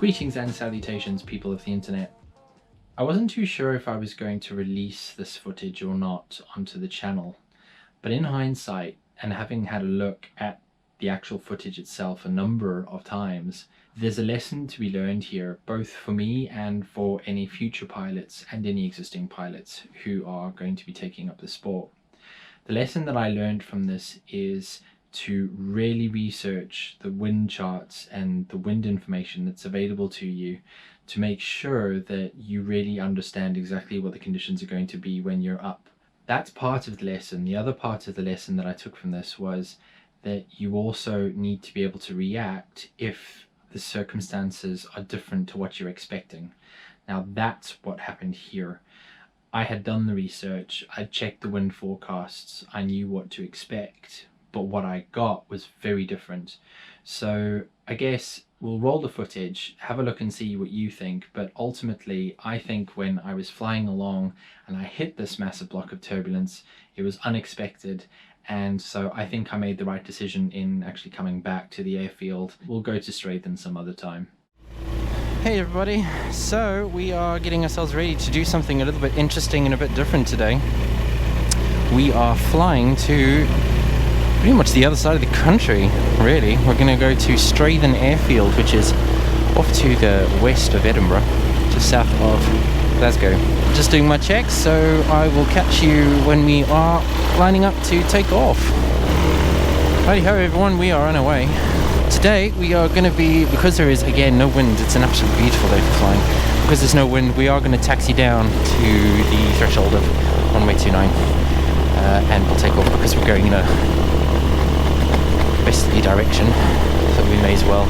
Greetings and salutations, people of the internet. I wasn't too sure if I was going to release this footage or not onto the channel, but in hindsight, and having had a look at the actual footage itself a number of times, there's a lesson to be learned here, both for me and for any future pilots and any existing pilots who are going to be taking up the sport. The lesson that I learned from this is to really research the wind charts and the wind information that's available to you to make sure that you really understand exactly what the conditions are going to be when you're up. That's part of the lesson. The other part of the lesson that I took from this was that you also need to be able to react if the circumstances are different to what you're expecting. Now that's what happened here. I had done the research, I'd checked the wind forecasts, I knew what to expect, but what I got was very different. So I guess we'll roll the footage, have a look and see what you think, but ultimately I think when I was flying along and I hit this massive block of turbulence, it was unexpected, and so I think I made the right decision in actually coming back to the airfield. We'll go to Strathan some other time. Hey everybody, so we are getting ourselves ready to do something a little bit interesting and a bit different today. We are flying to pretty much the other side of the country, really. We're going to go to Strathan Airfield, which is off to the west of Edinburgh, just south of Glasgow. Just doing my checks, so I will catch you when we are lining up to take off. Righty ho everyone, we are on our way. Today we are going to be, because there is again no wind, it's an absolutely beautiful day for flying. Because there's no wind, we are going to taxi down to the threshold of runway 29 and we'll take off because we're going in a westerly direction, so we may as well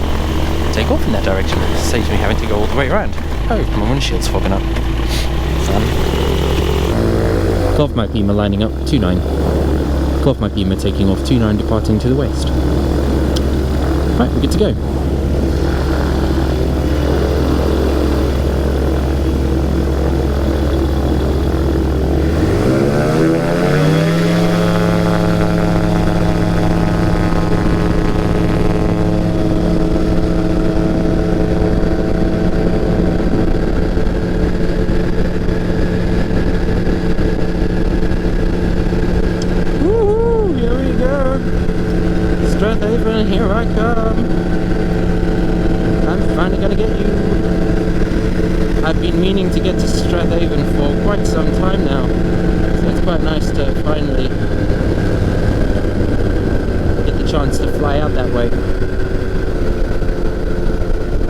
take off in that direction. It saves me having to go all the way around. Oh, my windshield's fogging up. Fun. Cloth Mike Beamer lining up 29. Cloth Mike Beamer taking off 29, departing to the west. Right, we're good to go. Strathaven, here I come. I'm finally gonna get you. I've been meaning to get to Strathaven for quite some time now, so it's quite nice to finally get the chance to fly out that way.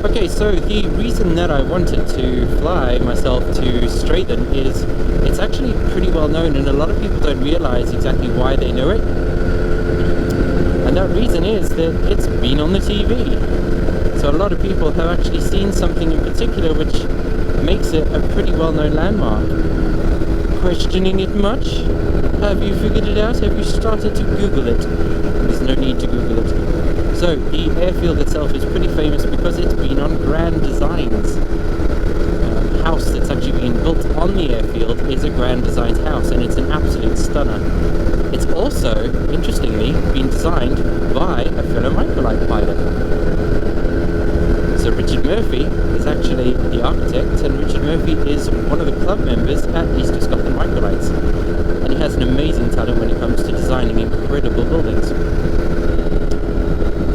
Okay, so the reason that I wanted to fly myself to Strathan is it's actually pretty well known, and a lot of people don't realize exactly why they know it. And that reason is that it's been on the TV. So a lot of people have actually seen something in particular which makes it a pretty well-known landmark. Questioning it much? Have you figured it out? Have you started to Google it? There's no need to Google it. So the airfield itself is pretty famous because it's been on Grand Designs. The house that's actually being built on the airfield is a Grand Designs house, and it's an absolute stunner. It's also, interestingly, been designed by a fellow Microlight pilot. So Richard Murphy is actually the architect, and Richard Murphy is one of the club members at East of Scotland Microlights. And he has an amazing talent when it comes to designing incredible buildings.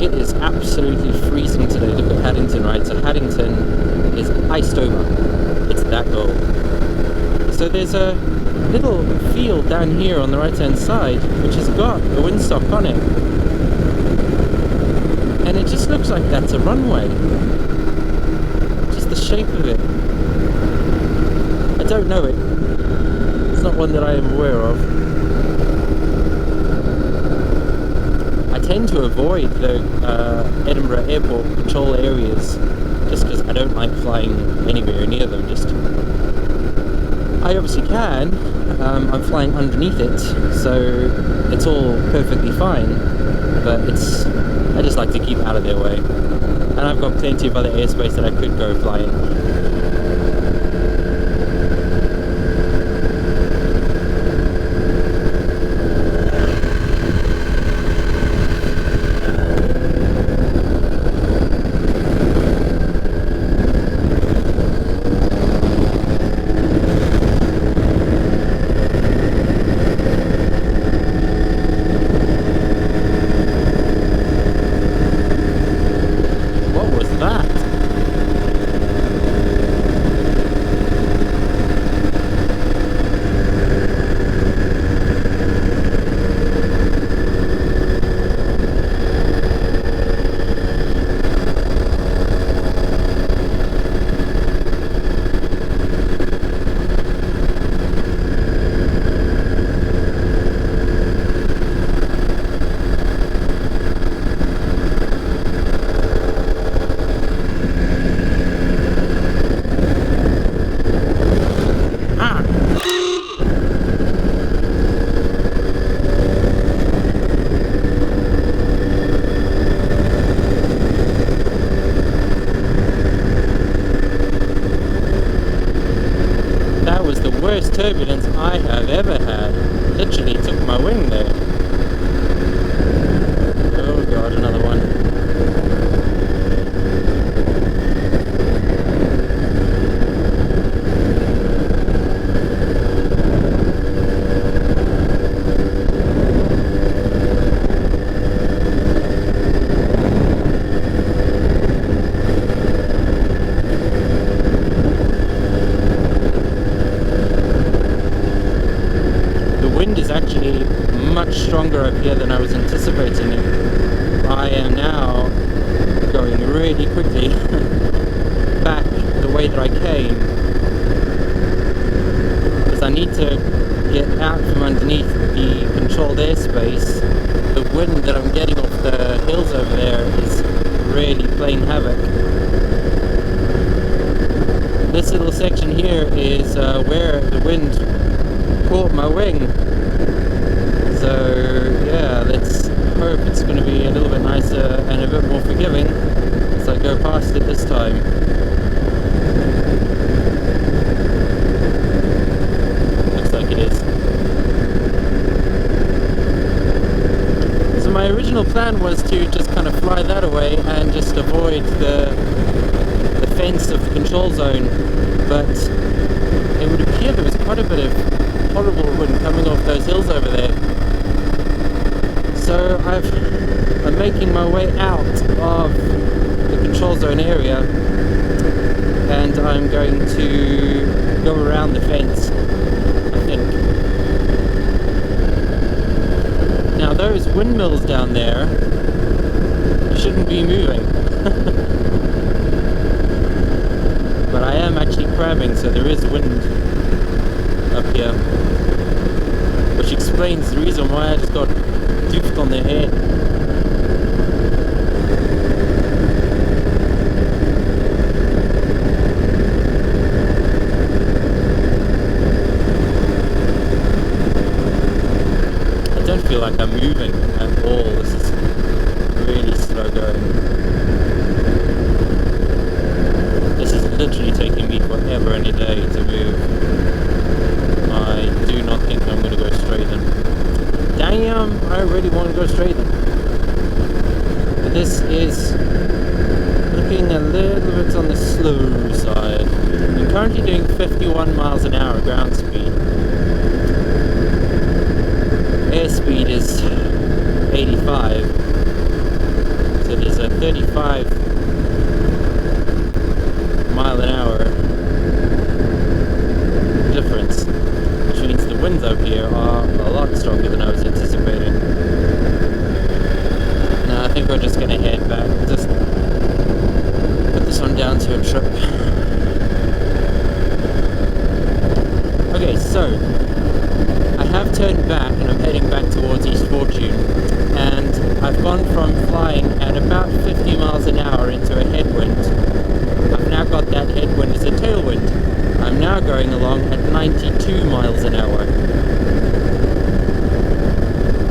It is absolutely freezing today. Look at Haddington, right? So Haddington is iced over. It's that cold. So there's a little field down here on the right hand side which has got a windsock on it, and it just looks like that's a runway, just the shape of it. I don't know it, it's not one that I am aware of. I tend to avoid the Edinburgh airport control areas just because I don't like flying anywhere near them. I obviously can. I'm flying underneath it, so it's all perfectly fine, but I just like to keep out of their way. And I've got plenty of other airspace that I could go flying. turbulence I have ever had. Literally took my wing there. Oh god, another one. Actually much stronger up here than I was anticipating it. I am now going really quickly back the way that I came, because I need to get out from underneath the controlled airspace. The wind that I'm getting off the hills over there is really playing havoc. This little section here is where the wind caught my wing. So yeah, let's hope it's going to be a little bit nicer and a bit more forgiving as I go past it this time. Looks like it is. So my original plan was to just kind of fly that away and just avoid the fence of the control zone, but it would appear there was quite a bit of horrible wind coming off those hills over there. So I'm making my way out of the control zone area, and I'm going to go around the fence, I think. Now those windmills down there shouldn't be moving. But I am actually crabbing, so there is wind up here, which explains the reason why I just got doofed on the head. I don't feel like I'm moving at all. This is really slow going. This is literally taking me forever and a day to move. I do not think I'm going to go straight in. Damn, I really want to go straight in. But this is looking a little bit on the slow side. I'm currently doing 51 miles an hour ground speed. Airspeed is 85. So there's a 35 mile an hour difference, which means the winds up here are a lot stronger than I was anticipating. Now I think we're just going to head back, just put this one down to a trip. Okay, so I have turned back and I'm heading back towards East Fortune, and I've gone from flying at about 50 miles an hour into a headwind. I've now got that headwind as a tailwind. I'm now going along at 92 miles an hour.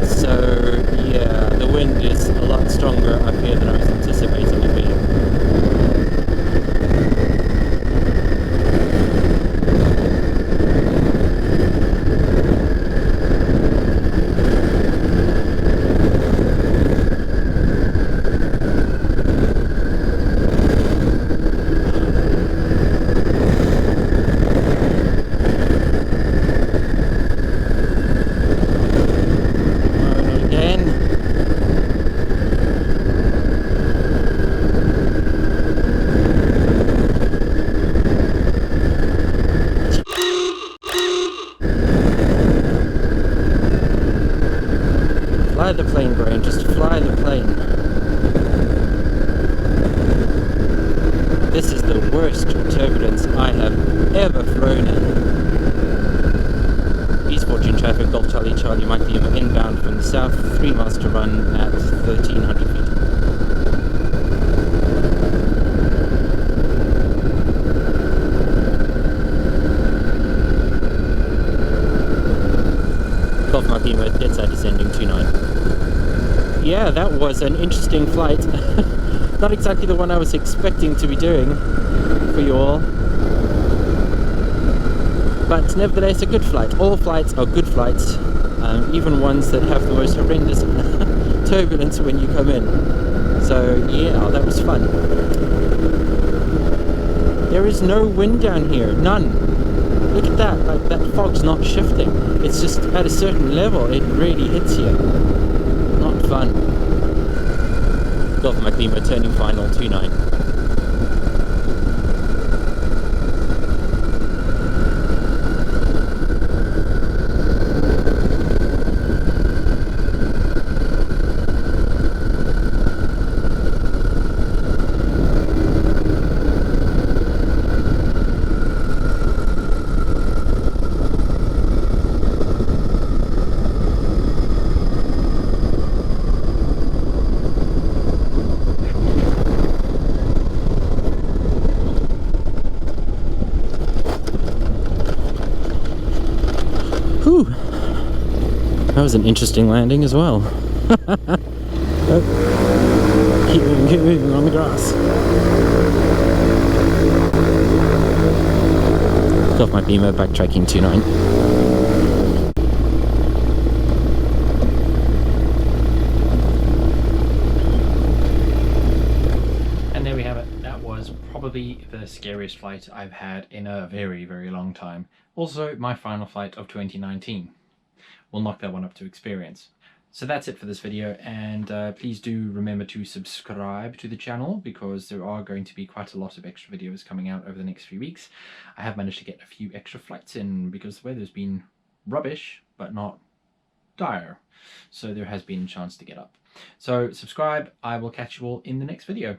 So yeah, the wind is a lot stronger up here than I was anticipating it being. Fly the plane, brain, just fly the plane. This is the worst turbulence I have ever flown in. East Fortune traffic, Golf Charlie Charlie Mike Lima inbound from the south, 3 miles to run at 1300 feet. Golf Mike Lima, dead side descending, 29. Yeah, that was an interesting flight. Not exactly the one I was expecting to be doing for you all. but nevertheless a good flight. All flights are good flights, even ones that have the most horrendous turbulence when you come in. So yeah, that was fun. There is no wind down here, none. Look at that, like that fog's not shifting. It's just at a certain level, it really hits you. Not fun. Golf Maclima turning final 2-9. Whew. That was an interesting landing as well. Oh. Keep moving on the grass. Got my beamer backtracking 2-9. And there we have it. That was probably the scariest flight I've had in a very, very long time. Also, my final flight of 2019. We'll knock that one up to experience. So that's it for this video, and please do remember to subscribe to the channel, because there are going to be quite a lot of extra videos coming out over the next few weeks. I have managed to get a few extra flights in because the weather's been rubbish, but not dire. So there has been a chance to get up. So subscribe. I will catch you all in the next video.